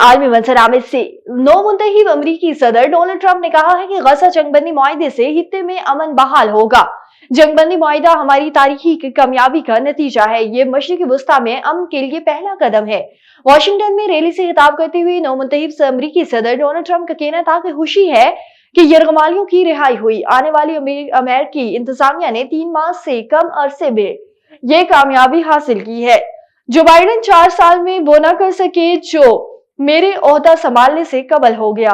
आलमी मंजरामे से नौमुंतहिब अमरीकी सदर डोनाल्ड ट्रंप ने कहा है कि गजा जंगबंदी मुआहदे से हित्ते में अमन बहाल होगा। जंगबंदी मुआहदा हमारी तारीखी कामयाबी का नतीजा है। ये मशरिकी वुस्ता में अमन के लिए पहला कदम है। वाशिंगटन में रैली से खिताब करते हुए नौमुंतहिब अमरीकी सदर डोनाल्ड ट्रंप का कहना था कि खुशी है कि यरगमालियों की रिहाई हुई। आने वाली अमेरिकी इंतजामिया ने 3 माह से कम अरसे में ये कामयाबी हासिल की है। जो बाइडेन 4 साल में वो न कर सके जो मेरे ओहदा संभालने से कबल हो गया।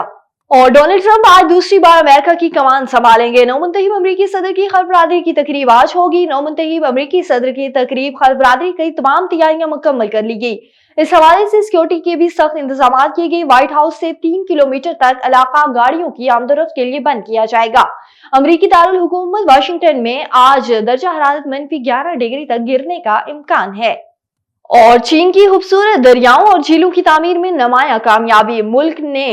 और डोनाल्ड ट्रंप आज दूसरी बार अमेरिका की कमान संभालेंगे। नौमुंतहिब अमरीकी सदर की खल्फ बरादरी की तकरीब आज होगी। नौमुंतहिब अमरीकी सदर की तकरीब खल्फ बरादरी की तमाम तैयारियां मुकम्मल कर ली गई। इस हवाले से सिक्योरिटी के भी सख्त इंतजाम किए गए। व्हाइट हाउस से 3 किलोमीटर तक इलाका गाड़ियों की आमदोरफ्त के लिए बंद किया जाएगा। अमरीकी दारुल हुकूमत वाशिंगटन में आज दर्जा हरारत -11 डिग्री तक गिरने का इम्कान है। और चीन की खूबसूरत दरियाओं और झीलों की तामीर में नुमाया कामयाबी। मुल्क ने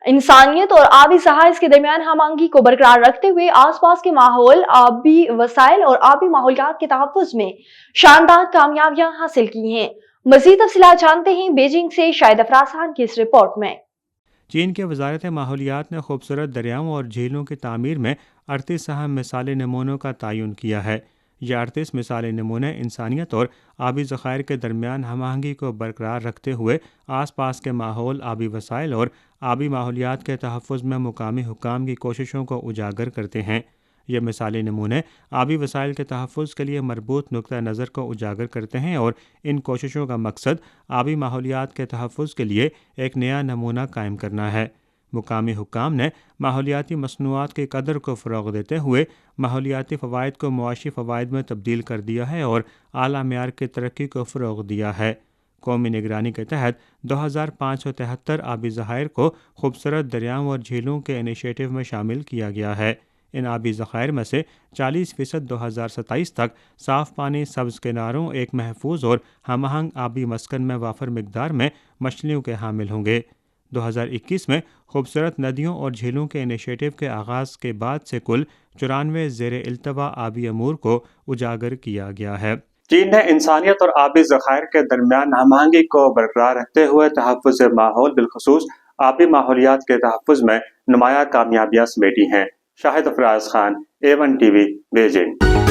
इंसानियत और आबी सहाइस के दरमियान हमआहंगी को बरकरार रखते हुए आसपास के माहौल, आबी वसाइल और आबी माहौलियात के तहफ्फुज में शानदार कामयाबियां हासिल की हैं। मज़ीद तफसीलात जानते हैं बीजिंग से शाहिद अफराज खान की इस रिपोर्ट में। चीन के वजारत माहौलियात ने खूबसूरत दरियाओं और झीलों की तामीर में 38 अहम मिसाली नमूनों का तयन किया है। ये 38 मिसाली नमूने इंसानियत और आबी ज़खायर के दरमियान हमआहंगी को बरकरार रखते हुए आसपास के माहौल, आबी वसाइल और आबी माहौलियात के तहफ़्फ़ुज़ में मुकामी हुक्काम की कोशिशों को उजागर करते हैं। ये मिसाली नमूने आबी वसाइल के तहफ़्फ़ुज़ के लिए मरबूत नुक्ता नज़र को उजागर करते हैं और इन कोशिशों का मकसद आबी माहौलियात के तहफ़्फ़ुज़ के लिए एक नया नमूना कायम करना है। मुकामी हुक्काम ने माहौलियाती मसनूआत की कदर को फ़रोग़ देते हुए माहौलियाती फ़वाइद को मुआशी फ़वाइद में तब्दील कर दिया है और आला मेयार की तरक्की को फ़रोग़ दिया है। कौमी निगरानी के तहत 2573 आबी ज़खायर को खूबसूरत दरियाओं और झीलों के इनिशिएटिव में शामिल किया गया है। इन आबी ज़खायर में से 40% 2027 तक साफ़ पानी, सब्ज़ किनारों, एक महफूज और हमआहंग आबी मस्कन में वाफर मिकदार में मछलियों के हामिल होंगे। 2021 में खूबसूरत नदियों और झीलों के इनिशिएटिव के आगाज़ के बाद से कुल 94 ज़ेरे इल्तवा आबी अमूर को उजागर किया गया है। चीन ने इंसानियत और आबी ज़खायर के दरमियान हमआहंगी को बरकरार रखते हुए तहफ़्फ़ुज़ माहौल, बिलखुसूस आबी माहौलियात के तहफ़्फ़ुज़ में नुमाया कामयाबियां समेटी हैं। Shahid Afraz Khan, A1 TV, Beijing.